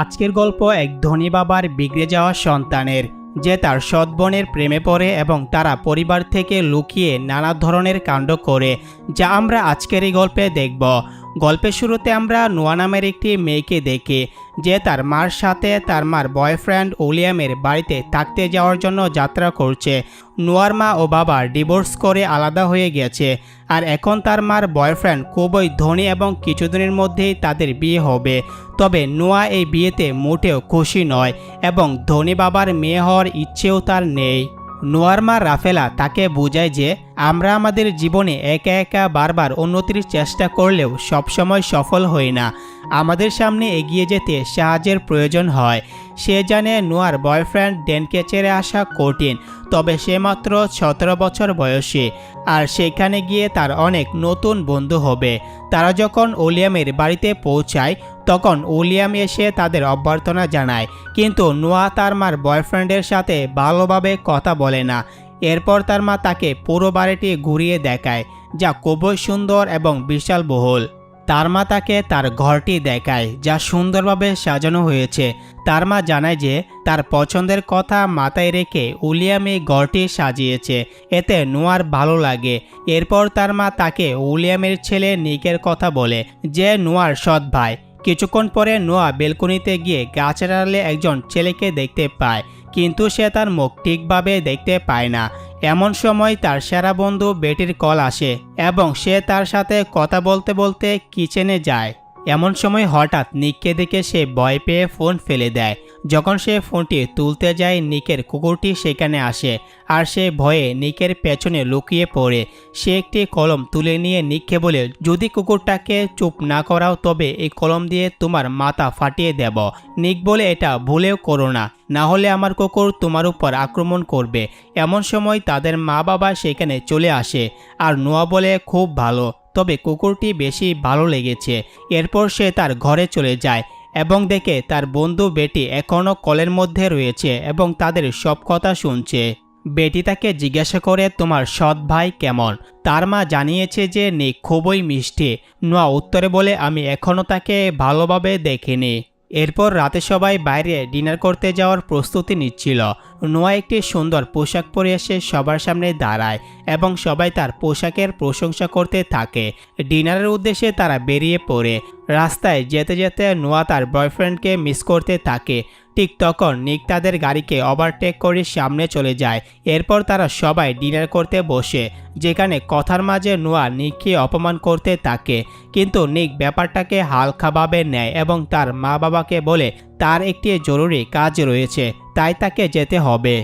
আজকের গল্প এক ধনী বাবার বিগড়ে যাওয়া সন্তানের, যে তার সৎ বোনের প্রেমে পড়ে এবং তারা পরিবার থেকে লুকিয়ে নানা ধরনের কাণ্ড করে, যা আমরা আজকের এই গল্পে দেখব। গল্পের শুরুতে আমরা নোয়া নামের একটি মেয়েকে দেখি, যে তার মার সাথে তার মার বয়ফ্রেন্ড উইলিয়ামের বাড়িতে থাকতে যাওয়ার জন্য যাত্রা করছে। নোয়ার মা ও বাবা ডিভোর্স করে আলাদা হয়ে গেছে, আর এখন তার মার বয়ফ্রেন্ড খুবই ধনী এবং কিছুদিনের মধ্যেই তাদের বিয়ে হবে। তবে নোয়া এই বিয়েতে মোটেও খুশি নয় এবং ধনী বাবার মেয়ে হওয়ার ইচ্ছেও তার নেই। নোয়ার মা রাফেলা তাকে বোঝায় যে আমরা আমাদের জীবনে একা একা বারবার উন্নতির চেষ্টা করলেও সবসময় সফল হই না, আমাদের সামনে এগিয়ে যেতে সাহায্যের প্রয়োজন হয়। সে জানে নোয়ার বয়ফ্রেন্ড ড্যানকে ছেড়ে আসা কঠিন, তবে সে মাত্র 17 বছর বয়সী, আর সেখানে গিয়ে তার অনেক নতুন বন্ধু হবে। তারা যখন উইলিয়ামের বাড়িতে পৌঁছায় তখন উইলিয়াম এসে তাদের অভ্যর্থনা জানায়, কিন্তু নোয়া তার মার বয়ফ্রেন্ডের সাথে ভালোভাবে কথা বলে না। এরপর তার মা তাকে পুরো বাড়িটি ঘুরিয়ে দেখায়, যা খুবই সুন্দর এবং বিশালবহুল। তার মা তাকে তার ঘরটি দেখায়, যা সুন্দরভাবে সাজানো হয়েছে। তার মা জানায় যে তার পছন্দের কথা মাথায় রেখে উইলিয়াম এই ঘরটি সাজিয়েছে, এতে নোয়ার ভালো লাগে। এরপর তার মা তাকে উইলিয়ামের ছেলে নিকের কথা বলে, যে নোয়ার সৎ ভাই। কিছুক্ষণ পরে নোয়া বেলকনিতে গিয়ে গাছের আড়ালে একজন ছেলেকে দেখতে পায়, কিন্তু সে তার মুখ ঠিকভাবে দেখতে পায় না। এমন সময় তার সেরা বন্ধু বেটির কল আসে এবং সে তার সাথে কথা বলতে বলতে কিচেনে যায়। এমন সময় হঠাৎ নিককে দেখে সে ভয় পেয়ে ফোন ফেলে দেয়। যখন সে ফোনটি তুলতে যায়, নিকের কুকুরটি সেখানে আসে, আর সে ভয়ে নিকের পেছনে লুকিয়ে পড়ে। সে একটি কলম তুলে নিয়ে নিককে বলে, যদি কুকুরটাকে চুপ না করাও তবে এই কলম দিয়ে তোমার মাথা ফাটিয়ে দেব। নিক বলে, এটা ভুলেও করো না, না হলে আমার কুকুর তোমার উপর আক্রমণ করবে। এমন সময় তাদের মা বাবা সেখানে চলে আসে, আর নোয়া বলে, খুব ভালো, তবে কুকুরটি বেশি ভালো লেগেছে। এরপর সে তার ঘরে চলে যায় এবং দেখে তার বন্ধু বেটি এখনও কলের মধ্যে রয়েছে এবং তাদের সব কথা শুনছে। বেটি তাকে জিজ্ঞাসা করে, তোমার সৎ ভাই কেমন? তার মা জানিয়েছে যে নিক খুবই মিষ্টি। নোয়া উত্তরে বলে, আমি এখনও তাকে ভালোভাবে দেখিনি। এরপর রাতে সবাই বাইরে ডিনার করতে যাওয়ার প্রস্তুতি নিচ্ছিল। নোয়া একটি সুন্দর পোশাক পরে এসে সবার সামনে দাঁড়ায় এবং সবাই তার পোশাকের প্রশংসা করতে থাকে। ডিনারের উদ্দেশ্যে তারা বেরিয়ে পড়ে। রাস্তায় যেতে যেতে নোয়া তার বয়ফ্রেন্ডকে মিস করতে থাকে। ঠিক তখন নিক তাদের গাড়িকে ওভারটেক করে সামনে চলে যায়। এরপর তারা সবাই ডিনার করতে বসে, যেখানে কথার মাঝে নোয়া নিককে অপমান করতে থাকে, কিন্তু নিক ব্যাপারটাকে হালকাভাবে নেয় এবং তার মা বাবাকে বলে তার একটি জরুরি কাজ রয়েছে, তাই তাকে যেতে হবে।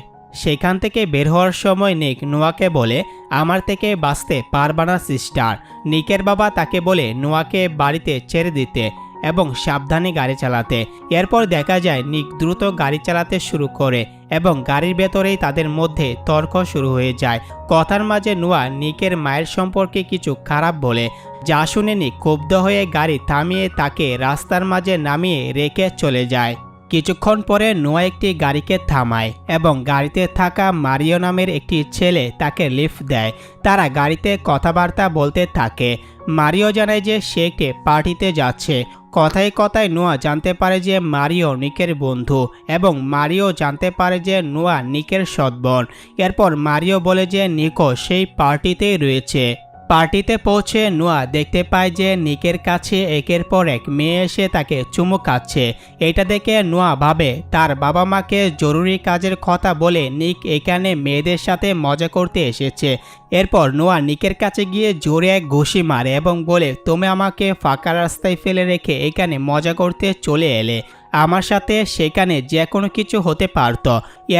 সেখান থেকে বের হওয়ার সময় নিক নোয়াকে বলে, আমার থেকে বাঁচতে পারবা না সিস্টার। নিকের বাবা তাকে বলে নোয়াকে বাড়িতে ছেড়ে দিতে এবং সাবধানে গাড়ি চালাতে। এরপর দেখা যায় নিক দ্রুত গাড়ি চালাতে শুরু করে এবং গাড়ির ভেতরেই তাদের মধ্যে তর্ক শুরু হয়ে যায়। কথার মাঝে নোয়া নিকের মায়ের সম্পর্কে কিছু খারাপ বলে, যা শুনে নিক ক্ষুব্ধ হয়ে গাড়ি থামিয়ে তাকে রাস্তার মাঝে নামিয়ে রেখে চলে যায়। কিছুক্ষণ পরে নোয়া একটি গাড়িকে থামায় এবং গাড়িতে থাকা মারিও নামের একটি ছেলে তাকে লিফট দেয়। তারা গাড়িতে কথাবার্তা বলতে থাকে। মারিও জানায় যে সে একটি পার্টিতে যাচ্ছে। কথায় কথায় নোয়া জানতে পারে যে মারিও নিকের বন্ধু এবং মারিও জানতে পারে যে নোয়া নিকের সৎ বোন। এরপর মারিও বলে যে নিকো সেই পার্টিতেই রয়েছে। পার্টিতে পৌঁছে নোয়া দেখতে পায় যে নিকের কাছে একের পর এক মেয়ে এসে তাকে চুমু খাচ্ছে। এটা দেখে নোয়া ভাবে তার বাবা মাকে জরুরি কাজের কথা বলে নিক এখানে মেয়েদের সাথে মজা করতে এসেছে। এরপর নোয়া নিকের কাছে গিয়ে জোরে এক ঘুষি মারে এবং বলে, তুমি আমাকে ফাঁকা রাস্তায় ফেলে রেখে এখানে মজা করতে চলে এলে, আমার সাথে সেখানে যে কোনো কিছু হতে পারত।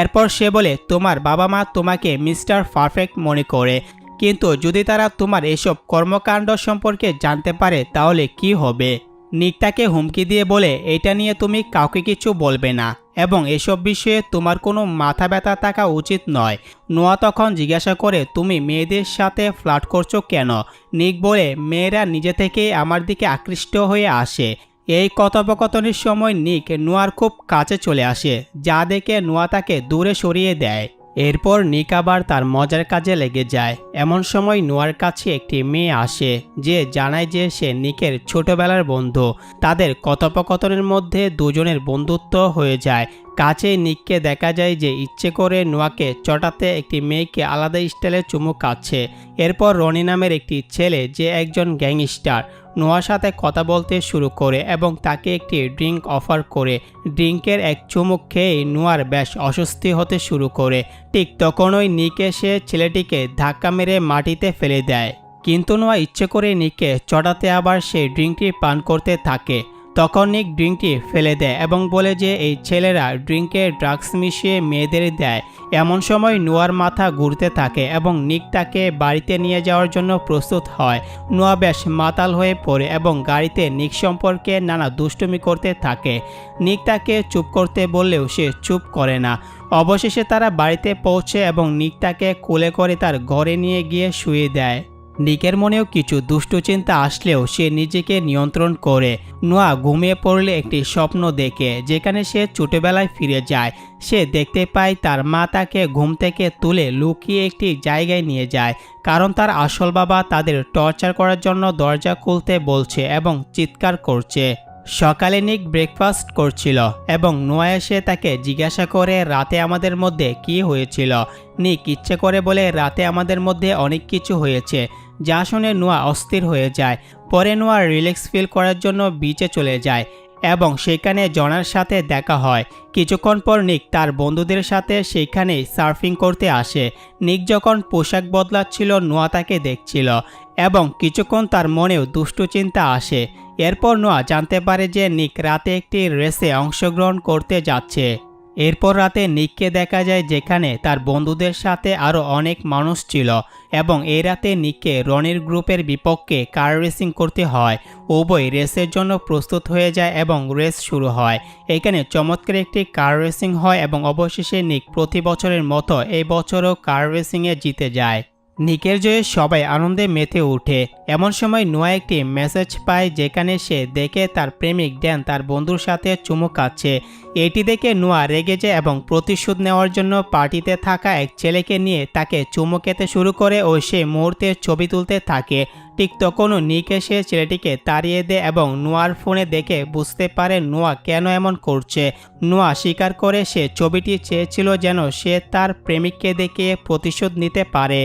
এরপর সে বলে, তোমার বাবা মা তোমাকে মিস্টার পারফেক্ট মনে করে, কিন্তু যদি তারা তোমার এসব কর্মকাণ্ড সম্পর্কে জানতে পারে তাহলে কি হবে? নিক তাকে হুমকি দিয়ে বলে, এটা নিয়ে তুমি কাউকে কিছু বলবে না এবং এসব বিষয়ে তোমার কোনো মাথা ব্যথা থাকা উচিত নয়। নোয়া তখন জিজ্ঞাসা করে, তুমি মেয়েদের সাথে ফ্লার্ট করছো কেন? নিক বলে, মেয়েরা নিজে থেকেই আমার দিকে আকৃষ্ট হয়ে আসে। এই কথোপকথনের সময় নিক নোয়ার খুব কাছে চলে আসে, যা দেখে নোয়া তাকে দূরে সরিয়ে দেয়। এরপর নিক আবার তার মজার কাজে লেগে যায়। এমন সময় নোয়ার কাছে একটি মেয়ে আসে যে জানায় যে সে নিকের ছোটবেলার বন্ধু। তাদের কথোপকথনের মধ্যে দুজনের বন্ধুত্ব হয়ে যায়। কাছে নিককে দেখা যায় যে ইচ্ছে করে নোয়াকে চটাতে একটি মেয়েকে আলাদা স্টাইলে চুমু খাচ্ছে। এরপর রনি নামের একটি ছেলে যে একজন গ্যাংস্টার নোয়ার সাথে কথা বলতে শুরু করে এবং তাকে একটি ড্রিঙ্ক অফার করে। ড্রিঙ্কের এক চুমুক খেয়েই নোয়ার বেশ অস্বস্তি হতে শুরু করে। ঠিক তখনই নিক এসে ছেলেটিকে ধাক্কা মেরে মাটিতে ফেলে দেয়। কিন্তু নোয়া ইচ্ছে করে নিককে চটাতে আবার সেই ড্রিঙ্কটি পান করতে থাকে। তখন নিক ড্রিঙ্কটি ফেলে দেয় এবং বলে যে এই ছেলেরা ড্রিঙ্কে ড্রাগস মিশিয়ে মেয়েদের দেয়। এমন সময় নোয়ার মাথা ঘুরতে থাকে এবং নিক তাকে বাড়িতে নিয়ে যাওয়ার জন্য প্রস্তুত হয়। নোয়া বেশ মাতাল হয়ে পড়ে এবং গাড়িতে নিক সম্পর্কে নানা দুষ্টুমি করতে থাকে। নিক তাকে চুপ করতে বললেও সে চুপ করে না। অবশেষে তারা বাড়িতে পৌঁছে এবং নিক তাকে কোলে করে তার ঘরে নিয়ে গিয়ে শুয়ে দেয়। নিকের মনেও কিছু দুষ্টু চিন্তা আসলেও সে নিজেকে নিয়ন্ত্রণ করে। নোয়া ঘুমিয়ে পড়লে একটি স্বপ্ন দেখে যেখানে সে ছোটবেলায় ফিরে যায়। সে দেখতে পায় তার মা তাকে ঘুম থেকে তুলে লুকিয়ে একটি জায়গায় নিয়ে যায়, কারণ তার আসল বাবা তাদের টর্চার করার জন্য দরজা খুলতে বলছে এবং চিৎকার করছে। সকালে নিক ব্রেকফাস্ট করছিল এবং নোয়া এসে তাকে জিজ্ঞাসা করে রাতে আমাদের মধ্যে কি হয়েছিল। নিক ইচ্ছে করে বলে রাতে আমাদের মধ্যে অনেক কিছু হয়েছে, যা শুনে নোয়া অস্থির হয়ে যায়। পরে নোয়া রিল্যাক্স ফিল করার জন্য বিচে চলে যায় এবং সেখানে জনার সাথে দেখা হয়। কিছুক্ষণ পর নিক তার বন্ধুদের সাথে সেখানে সার্ফিং করতে আসে। নিক যখন পোশাক বদলাচ্ছিল নোয়া তাকে দেখছিল এবং কিছুক্ষণ তার মনেও দুষ্টু চিন্তা আসে। এরপর নোয়া জানতে পারে যে নিক রাতে একটি রেসে অংশগ্রহণ করতে যাচ্ছে। এরপর রাতে নিককে দেখা যায় যেখানে তার বন্ধুদের সাথে আরও অনেক মানুষ ছিল এবং এই রাতে নিককে রনির গ্রুপের বিপক্ষে কার রেসিং করতে হয়। উভয় রেসের জন্য প্রস্তুত হয়ে যায় এবং রেস শুরু হয়। এখানে চমৎকার একটি কার রেসিং হয় এবং অবশেষে নিক প্রতি বছরের মতো এই বছরও কার রেসিংয়ে জিতে যায়। নিকের জয়ে সবাই আনন্দে মেতে ওঠে। এমন সময় নোয়া একটি মেসেজ পায় যেখানে সে দেখে তার প্রেমিক ড্যান তার বন্ধুর সাথে চুমু খাচ্ছে। এটি দেখে নোয়া রেগে যায় এবং প্রতিশোধ নেওয়ার জন্য পার্টিতে থাকা এক ছেলেকে নিয়ে তাকে চুমু খেতে শুরু করে ও সে মুহূর্তে ছবি তুলতে থাকে। ঠিক তখনও নিক এসে ছেলেটিকে তাড়িয়ে দেয় এবং নোয়ার ফোনে দেখে বুঝতে পারে নোয়া কেন এমন করছে। নোয়া স্বীকার করে সে ছবিটি চেয়েছিল যেন সে তার প্রেমিককে দেখে প্রতিশোধ নিতে পারে।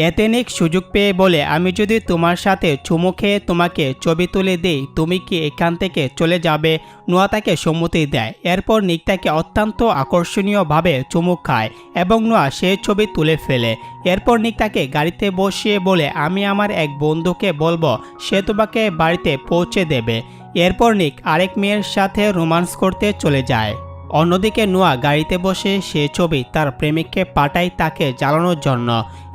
এতে নিক সুযোগ পেয়ে বলে আমি যদি তোমার সাথে চুমু খেয়ে তোমাকে ছবি তুলে দিই তুমি কি এখান থেকে চলে যাবে? নোয়া তাকে সম্মতি দেয়। এরপর নিক তাকে অত্যন্ত আকর্ষণীয়ভাবে চুমু খায় এবং নোয়া সেই ছবি তুলে ফেলে। এরপর নিক তাকে গাড়িতে বসিয়ে বলে আমি আমার এক বন্ধুকে বলবো সে তোমাকে বাড়িতে পৌঁছে দেবে। এরপর নিক আরেক মেয়ের সাথে রোমান্স করতে চলে যায়। অন্যদিকে নোয়া গাড়িতে বসে সে ছবি তার প্রেমিককে পাঠায় তাকে জ্বালানোর জন্য।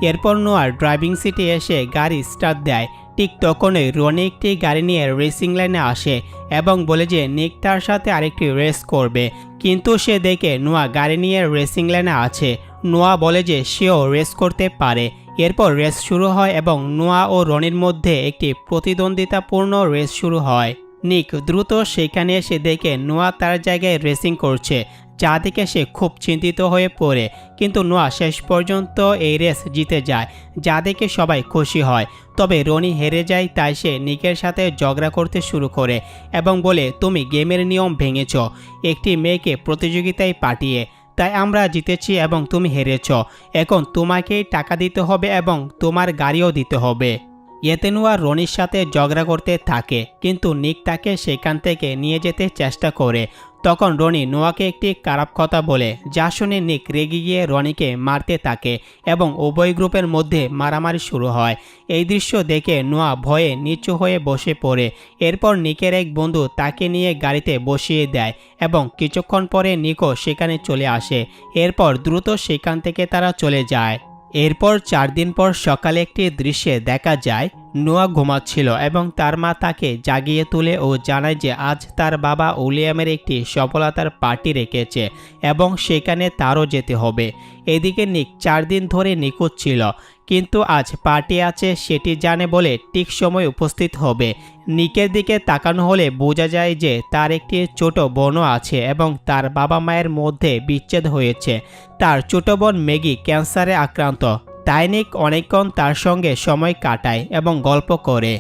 এরপর নোয়ার ড্রাইভিং সিটে এসে গাড়ি স্টার্ট দেয়। ঠিক তখনই রনি একটি গাড়ি নিয়ে রেসিং লাইনে আসে এবং বলে যে নিক তার সাথে আরেকটি রেস করবে, কিন্তু সে দেখে নোয়া গাড়ি নিয়ে রেসিং লাইনে আছে। নোয়া বলে যে সেও রেস করতে পারে। এরপর রেস শুরু হয় এবং নোয়া ও রনির মধ্যে একটি প্রতিদ্বন্দ্বিতাপূর্ণ রেস শুরু হয়। নিক দ্রুত সেখানে এসে দেখে নোয়া তার জায়গায় রেসিং করছে, যা দেখে সে খুব চিন্তিত হয়ে পড়ে। কিন্তু নোয়া শেষ পর্যন্ত এই রেস জিতে যায়, যা দেখে সবাই খুশি হয়। তবে রনি হেরে যায়, তাই সে নিকের সাথে ঝগড়া করতে শুরু করে এবং বলে তুমি গেমের নিয়ম ভেঙেছ একটি মেয়েকে প্রতিযোগিতায় পাঠিয়ে, তাই আমরা জিতেছি এবং তুমি হেরেছ। এখন তোমাকেই টাকা দিতে হবে এবং তোমার গাড়িও দিতে হবে। এতে নোয়া রনির সাথে ঝগড়া করতে থাকে, কিন্তু নিক তাকে সেখান থেকে নিয়ে যেতে চেষ্টা করে। তখন রনি নোয়াকে একটি খারাপ কথা বলে, যা শুনে নিক রেগে গিয়ে রনিকে মারতে থাকে এবং উভয় গ্রুপের মধ্যে মারামারি শুরু হয়। এই দৃশ্য দেখে নোয়া ভয়ে নিচু হয়ে বসে পড়ে। এরপর নিকের এক বন্ধু তাকে নিয়ে গাড়িতে বসিয়ে দেয় এবং কিছুক্ষণ পরে নিকও সেখানে চলে আসে। এরপর দ্রুত সেখান থেকে তারা চলে যায়। এরপর 4 দিন পর সকালে একটি দৃশ্যে দেখা যায় নোয়া ঘুমাচ্ছিল এবং তার মা তাকে জাগিয়ে তুলে ও জানায় যে আজ তার বাবা উইলিয়ামের একটি সফলতার পার্টি রেখেছে এবং সেখানে তারও যেতে হবে। এদিকে নিক 4 দিন ধরে নিখোঁজ ছিল, কিন্তু আজ পার্টি আছে সেটি জানে বলে ঠিক সময় উপস্থিত হবে। নিকের দিকে তাকানো হলে বোঝা যায় যে তার একটি ছোট বোনও আছে এবং তার বাবা মায়ের মধ্যে বিচ্ছেদ হয়েছে। তার ছোট বোন ম্যাগি ক্যান্সারে আক্রান্ত, তাই নিক অনেকক্ষণ তার সঙ্গে সময় কাটায় এবং গল্প করে।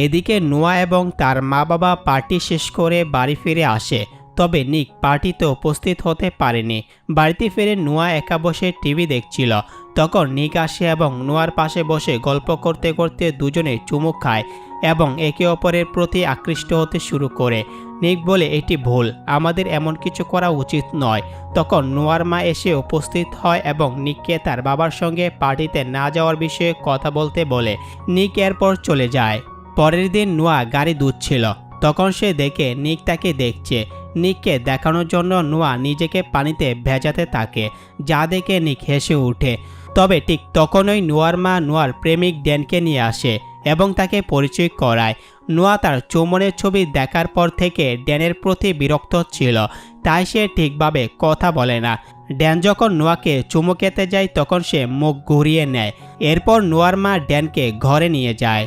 এদিকে নোয়া এবং তার মা বাবা পার্টি শেষ করে বাড়ি ফিরে আসে, তবে নিক পার্টিতে উপস্থিত হতে পারেনি। বাড়িতে ফিরে নোয়া একা বসে টিভি দেখছিল। তখন নিক আসে এবং নোয়ার পাশে বসে গল্প করতে করতে দুজনে চুমুক খায় এবং একে অপরের প্রতি আকৃষ্ট হতে শুরু করে। নিক বলে এটি ভুল, আমাদের এমন কিছু করা উচিত নয়। তখন নোয়ার মা এসে উপস্থিত হয় এবং নিককে তার বাবার সঙ্গে পার্টিতে না যাওয়ার বিষয়ে কথা বলতে বলে। নিক এরপর চলে যায়। পরের দিন নোয়া গাড়ি ধুচ্ছিল, তখন সে দেখে নিক তাকে দেখছে। নিককে দেখানোর জন্য নোয়া নিজেকে পানিতে ভেজাতে থাকে, যা দেখে নিক হেসে ওঠে। তবে ঠিক তখনই নোয়ার মা নোয়ার প্রেমিক ড্যানকে নিয়ে আসে এবং তাকে পরিচয় করায়। নোয়া তার চুম্বনের ছবি দেখার পর থেকে ড্যানের প্রতি বিরক্ত ছিল, তাই সে ঠিকভাবে কথা বলে না। ড্যান যখন নোয়াকে চুমু খেতে যায় তখন সে মুখ ঘুরিয়ে নেয়। এরপর নোয়ার মা ড্যানকে ঘরে নিয়ে যায়।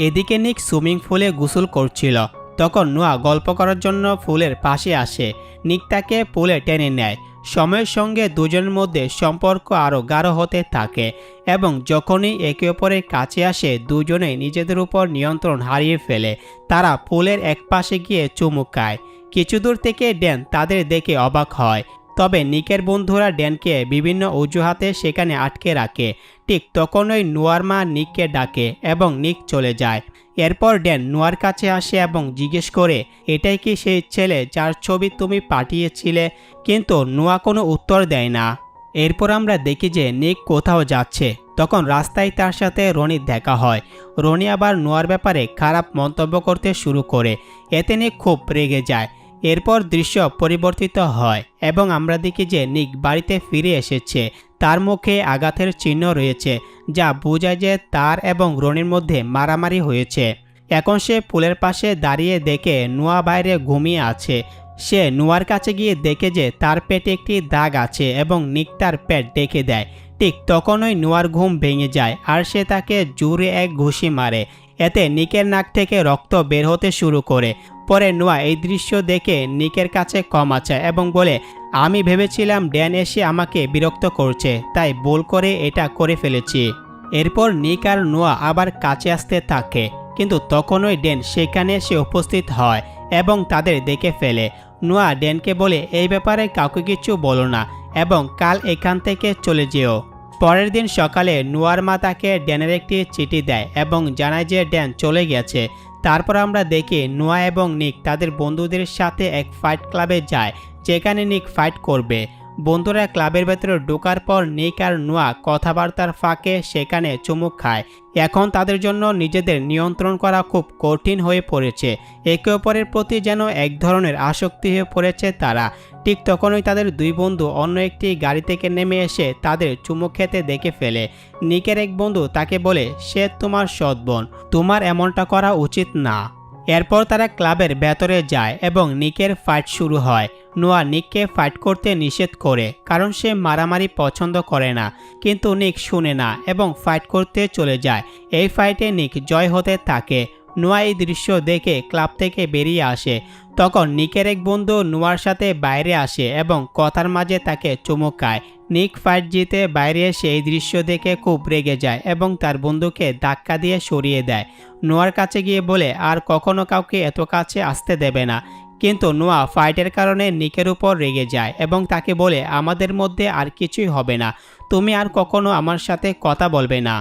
এদিকে নিক সুইমিং পুলে গোসল করছিল, তখন নোয়া গল্প করার জন্য পুলের পাশে আসে। নিক তাকে পুলে টেনে নেয়। সময়ের সঙ্গে দুজনের মধ্যে সম্পর্ক আরও গাঢ় হতে থাকে এবং যখনই একে অপরের কাছে আসে দুজনেই নিজেদের উপর নিয়ন্ত্রণ হারিয়ে ফেলে। তারা পুলের এক পাশে গিয়ে চুমু খায়। কিছু দূর থেকে ড্যান তাদের দেখে অবাক হয়, তবে নিকের বন্ধুরা ড্যানকে বিভিন্ন অজুহাতে সেখানে আটকে রাখে। ঠিক তখনই নোয়ার মা নিককে ডাকে এবং নিক চলে যায়। এরপর ড্যান নোয়ার কাছে আসে এবং জিজ্ঞেস করে, এটাই কি সেই ছেলে যার ছবি তুমি পাঠিয়েছিলে? কিন্তু নোয়া কোনো উত্তর দেয় না। এরপর আমরা দেখি যে নিক কোথাও যাচ্ছে। তখন রাস্তায় তার সাথে রনির দেখা হয়। রনি আবার নোয়ার ব্যাপারে খারাপ মন্তব্য করতে শুরু করে। এতে নিক খুব রেগে যায়। এরপর দৃশ্য পরিবর্তিত হয় এবং আমরা দেখি যে নিক বাড়িতে ফিরে এসেছে। তার মুখে আঘাতের চিহ্ন রয়েছে, যা বোঝায় যে তার এবং রনির মধ্যে মারামারি হয়েছে। এখন সে পুলের পাশে দাঁড়িয়ে দেখে নোয়া বাইরে ঘুমিয়ে আছে। সে নোয়ার কাছে গিয়ে দেখে যে তার পেটে একটি দাগ আছে এবং নিক তার পেট ডেকে দেয়। ঠিক তখনই নোয়ার ঘুম ভেঙে যায় আর সে তাকে জোরে এক ঘুষি মারে। এতে নিকের নাক থেকে রক্ত বের হতে শুরু করে। পরে নোয়া এই দৃশ্য দেখে নিকের কাছে ক্ষমা চায় এবং বলে, আমি ভেবেছিলাম ড্যান এসে আমাকে বিরক্ত করছে, তাই ভুল করে এটা করে ফেলেছি। এরপর নিক আর নোয়া আবার কাছে আসতে থাকে, কিন্তু তখনই ড্যান সেখানে এসে উপস্থিত হয় এবং তাদের দেখে ফেলে। নোয়া ড্যানকে বলে, এই ব্যাপারে কাউকে কিছু বলো না এবং কাল এখান থেকে চলে যেও। পরের দিন সকালে নোয়ার মা তাকে ড্যানের একটি চিঠি দেয় এবং জানায় যে ড্যান চলে গেছে। তারপর আমরা দেখি নোয়া এবং নিক তাদের বন্ধুদের সাথে এক ফাইট ক্লাবে যায়, যেখানে নিক ফাইট করবে। বন্ধুরা ক্লাবের ভেতরে ঢোকার পর নিক আর নোয়া কথাবার্তার ফাঁকে সেখানে চুমুক খায়। এখন তাদের জন্য নিজেদের নিয়ন্ত্রণ করা খুব কঠিন হয়ে পড়েছে। একে অপরের প্রতি যেন এক ধরনের আসক্তি হয়ে পড়েছে তারা। ঠিক তখনই তাদের দুই বন্ধু অন্য একটি গাড়ি থেকে নেমে এসে তাদের চুমুক খেতে দেখে ফেলে। নিকের এক বন্ধু তাকে বলে, সে তোমার সৎ বোন, তোমার এমনটা করা উচিত না। এরপর তারা ক্লাবের ভেতরে যায় এবং নিকের ফাইট শুরু হয়। নোয়া নিককে ফাইট করতে নিষেধ করে, কারণ সে মারামারি পছন্দ করে না, কিন্তু নিক শুনে না এবং ফাইট করতে চলে যায়। এই ফাইটে নিক জয় হতে থাকে। নোয়া এই দৃশ্য দেখে ক্লাব থেকে বেরিয়ে আসে। তখন নিকের এক বন্ধু নোয়ার সাথে বাইরে আসে এবং কথার মাঝে তাকে চুমু খায়। নিক ফাইট জিতে বাইরে এসে এই দৃশ্য দেখে খুব রেগে যায় এবং তার বন্ধুকে ধাক্কা দিয়ে সরিয়ে দেয়। নোয়ার কাছে গিয়ে বলে আর কখনো কাউকে এত কাছে আসতে দেবে না। কিন্তু নোয়া ফাইটের কারণে নিকের উপর রেগে যায় এবং তাকে বলে, আমাদের মধ্যে আর কিছুই হবে না, তুমি আর কখনো আমার সাথে কথা বলবে না।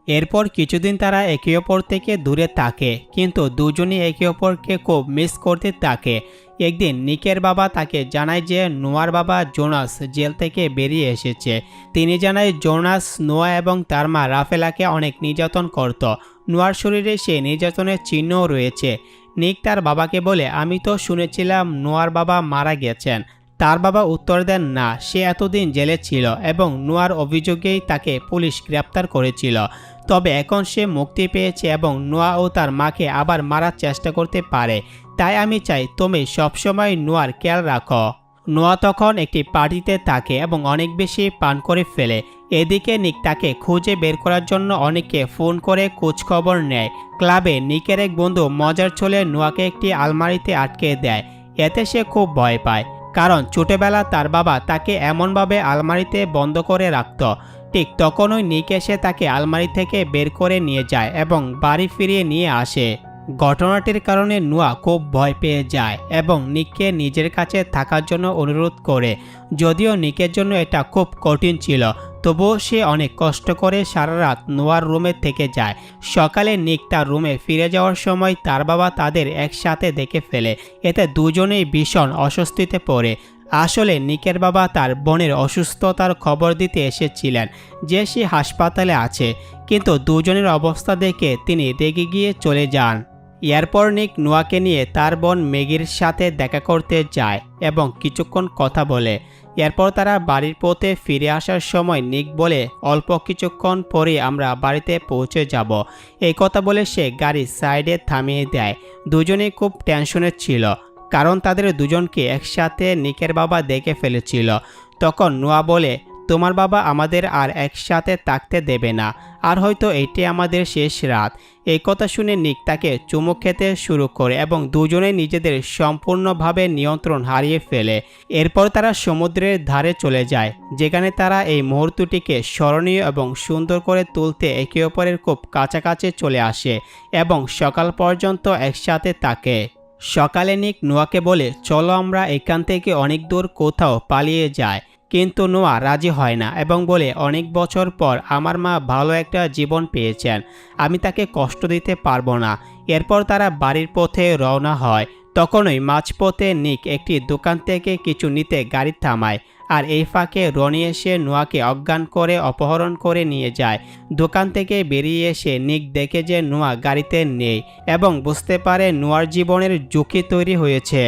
এরপর কিছুদিন তারা একে অপর থেকে দূরে থাকে, কিন্তু দুজনই একে অপরকে খুব মিস করতে থাকে। একদিন নিকের বাবা তাকে জানায় যে নোয়ার বাবা জোনাস জেল থেকে বেরিয়ে এসেছে। তিনি জানায় জোনাস নোয়া এবং তার মা রাফেলাকে অনেক নির্যাতন করত। নোয়ার শরীরে সেই নির্যাতনের চিহ্নও রয়েছে। নিক তার বাবাকে বলে, আমি তো শুনেছিলাম নোয়ার বাবা মারা গেছেন। তার বাবা উত্তর দেন, না, সে এতদিন জেলে ছিল এবং নোয়ার অভিযোগেই তাকে পুলিশ গ্রেপ্তার করেছিল। তবে এখন সে মুক্তি পেয়েছে এবং নোয়া ও তার মাকে আবার মারার চেষ্টা করতে পারে। তাই আমি চাই তুমি সবসময় নোয়ার খেয়াল রাখো। নোয়া তখন একটি পার্টিতে থাকে এবং অনেক বেশি পান করে ফেলে। এদিকে নিক তাকে খুঁজে বের করার জন্য অনেককে ফোন করে খোঁজখবর নেয়। ক্লাবে নিকের এক বন্ধু মজার ছলে নোয়াকে একটি আলমারিতে আটকে দেয়। এতে সে খুব ভয় পায়, কারণ ছোটবেলা তার বাবা তাকে এমনভাবে আলমারিতে বন্ধ করে রাখত। ঠিক তখনই নিক এসে তাকে আলমারি থেকে বের করে নিয়ে যায় এবং বাড়ি ফিরিয়ে নিয়ে আসে। ঘটনাটির কারণে নোয়া খুব ভয় পেয়ে যায় এবং নিককে নিজের কাছে থাকার জন্য অনুরোধ করে। যদিও নিকের জন্য এটা খুব কঠিন ছিল, তবুও সে অনেক কষ্ট করে সারা রাত নোয়ার রুমে থেকে যায়। সকালে নিক তার রুমে ফিরে যাওয়ার সময় তার বাবা তাদের একসাথে দেখে ফেলে। এতে দুজনেই ভীষণ অস্বস্তিতে পড়ে। আসলে নিকের বাবা তার বোনের অসুস্থতার খবর দিতে এসেছিলেন যে সে হাসপাতালে আছে, কিন্তু দুজনের অবস্থা দেখে তিনি রেগে গিয়ে চলে যান। এরপর নিক নোয়াকে নিয়ে তার বোন ম্যাগির সাথে দেখা করতে যায় এবং কিছুক্ষণ কথা বলে। এরপর তারা বাড়ির পথে ফিরে আসার সময় নিক বলে, অল্প কিছুক্ষণ পরে আমরা বাড়িতে পৌঁছে যাব। এই কথা বলে সে গাড়ি সাইডে থামিয়ে দেয়। দুজনেই খুব টেনশনে ছিল, কারণ তাদের দুজনকে একসাথে নিকের বাবা দেখে ফেলেছিল। তখন নোয়া বলে, তোমার বাবা আমাদের আর একসাথে থাকতে দেবে না, আর হয়তো এটি আমাদের শেষ রাত। এই কথা শুনে নিক তাকে চুমু খেতে শুরু করে এবং দুজনে নিজেদের সম্পূর্ণভাবে নিয়ন্ত্রণ হারিয়ে ফেলে। এরপর তারা সমুদ্রের ধারে চলে যায়, যেখানে তারা এই মুহূর্তটিকে স্মরণীয় এবং সুন্দর করে তুলতে একে অপরের খুব কাছাকাছি চলে আসে এবং সকাল পর্যন্ত একসাথে থাকে। সকালে নিক নোয়াকে বলে, চলো আমরা এখান থেকে অনেক দূর কোথাও পালিয়ে যাই। কিন্তু নোয়া রাজি হয় না এবং বলে, অনেক বছর পর আমার মা ভালো একটা জীবন পেয়েছেন, আমি তাকে কষ্ট দিতে পারবো না। এরপর তারা বাড়ির পথে রওনা হয়। তখনই মাঝপথে নিক একটি দোকান থেকে কিছু নিতে গাড়ি থামায়, আর এই ফাঁকে রনি এসে নোয়াকে অজ্ঞান করে অপহরণ করে নিয়ে যায়। দোকান থেকে বেরিয়ে এসে নিক দেখে যে নোয়া গাড়িতে নেই এবং বুঝতে পারে নোয়ার জীবনের ঝুঁকি তৈরি হয়েছে।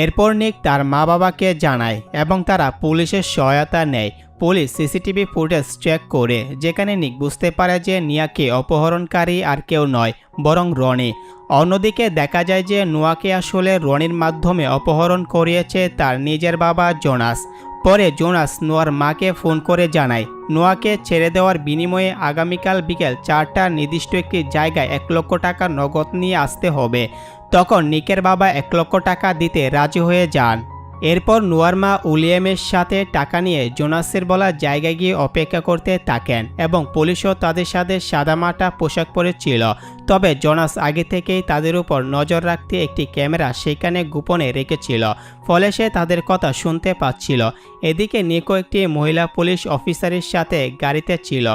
এরপর নিক তার মা বাবাকে জানায় এবং তারা পুলিশের সহায়তা নেয়। পুলিশ সিসিটিভি ফুটেজ চেক করে, যেখানে নিক বুঝতে পারে যে নিয়াকে অপহরণকারী আর কেউ নয়, বরং রনি। অন্যদিকে দেখা যায় যে নোয়াকে আসলে রনির মাধ্যমে অপহরণ করিয়েছে তার নিজের বাবা জোনাস। পরে জোনাস নোয়ার মাকে ফোন করে জানায় নোয়াকে ছেড়ে দেওয়ার বিনিময়ে আগামীকাল বিকেল 4টার নির্দিষ্ট একটি জায়গায় 1 লক্ষ টাকা নগদ নিয়ে আসতে হবে। তখন নিকের বাবা 1 লক্ষ টাকা দিতে রাজি হয়ে যান। এরপর নোয়ার মা উইলিয়ামের সাথে টাকা নিয়ে জোনাসের বলা জায়গায় গিয়ে অপেক্ষা করতে থাকেন এবং পুলিশও তাদের সাথে সাদামাটা পোশাক পরেছিল। তবে জোনাস আগে থেকেই তাদের উপর নজর রাখতে একটি ক্যামেরা সেখানে গোপনে রেখেছিল, ফলে সে তাদের কথা শুনতে পাচ্ছিল। এদিকে নিকো একটি মহিলা পুলিশ অফিসারের সাথে গাড়িতে ছিল।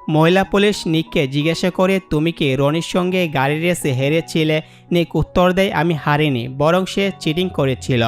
মহিলা পুলিশ নিককে জিজ্ঞাসা করে, তুমি কি রনির সঙ্গে গাড়ির রেসে হেরেছিলে? নিক উত্তর দেয়, আমি হারিনি, বরং সে চিটিং করেছিল।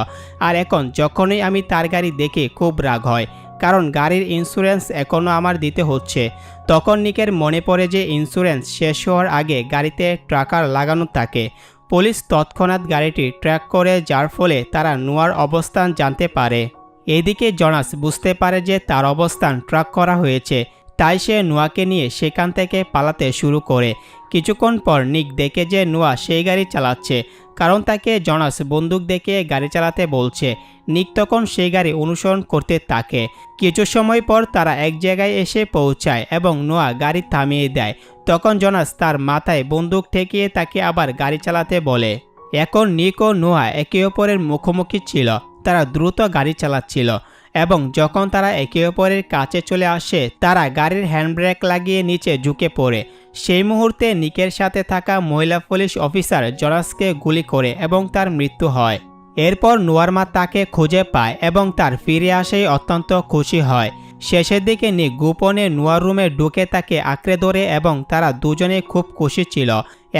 আর এখন যখনই আমি তার গাড়ি দেখি খুব রাগ হয়, কারণ গাড়ির ইন্স্যুরেন্স এখনও আমার দিতে হচ্ছে। তখন নিকের মনে পড়ে যে ইন্স্যুরেন্স শেষ হওয়ার আগে গাড়িতে ট্র্যাকার লাগানো থাকে। পুলিশ তৎক্ষণাৎ গাড়িটি ট্র্যাক করে, যার ফলে তারা নোয়ার অবস্থান জানতে পারে। এদিকে জোনাস বুঝতে পারে যে তার অবস্থান ট্র্যাক করা হয়েছে, তাই সে নোয়াকে নিয়ে সেখান থেকে পালাতে শুরু করে। কিছুক্ষণ পর নিক দেখে যে নোয়া সেই গাড়ি চালাচ্ছে, কারণ তাকে জোনাস বন্দুক দেখিয়ে গাড়ি চালাতে বলছে। নিক তখন সেই গাড়ি অনুসরণ করতে থাকে। কিছু সময় পর তারা এক জায়গায় এসে পৌঁছায় এবং নোয়া গাড়ি থামিয়ে দেয়। তখন জোনাস তার মাথায় বন্দুক ঠেকিয়ে তাকে আবার গাড়ি চালাতে বলে। এখন নিক ও নোয়া একে অপরের মুখোমুখি ছিল। তারা দ্রুত গাড়ি চালাচ্ছিল এবং যখন তারা একে অপরের কাছে চলে আসে, তারা গাড়ির হ্যান্ডব্রেক লাগিয়ে নিচে ঝুঁকে পড়ে। সেই মুহূর্তে নিকের সাথে থাকা মহিলা পুলিশ অফিসার জোনাসকে গুলি করে এবং তার মৃত্যু হয়। এরপর নোয়ার মা তাকে খুঁজে পায় এবং তার ফিরে আসায় অত্যন্ত খুশি হয়। শেষের দিকে নিক গোপনে নোয়ার রুমে ঢুকে তাকে আঁকড়ে ধরে এবং তারা দুজনে খুব খুশি ছিল।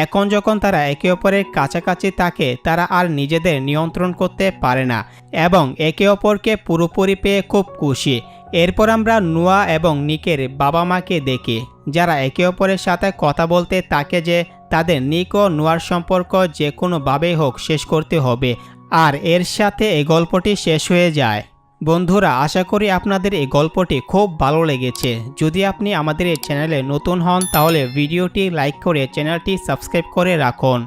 এখন যখন তারা একে অপরের কাছাকাছি থাকে, তারা আর নিজেদের নিয়ন্ত্রণ করতে পারে না এবং একে অপরকে পুরোপুরি পেয়ে খুব খুশি। এরপর আমরা নোয়া এবং নিকের বাবা মাকে দেখি, যারা একে অপরের সাথে কথা বলতে থাকে যে তাদের নিক ও নোয়ার সম্পর্ক যে কোনোভাবেই হোক শেষ করতে হবে। আর এর সাথে এই গল্পটি শেষ হয়ে যায়। বন্ধুরা, আশা করি আপনাদের এই গল্পটি খুব ভালো লেগেছে। যদি আপনি আমাদের এই চ্যানেলে নতুন হন তাহলে ভিডিওটি লাইক করে চ্যানেলটি সাবস্ক্রাইব করে রাখুন।